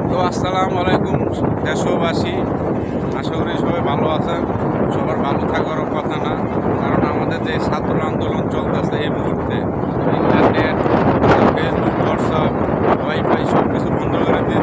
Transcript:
তো আসসালামু আলাইকুম দেশবাসী, আশা করি সবাই ভালো আছেন। সবার ভালো থাকারও কথা না, কারণ আমাদের যে ছাত্র আন্দোলন চলতেছে এই মুহূর্তে ইন্টারনেট, ফেসবুক, হোয়াটসঅ্যাপ, ওয়াইফাই সব কিছু বন্ধ করে দিয়ে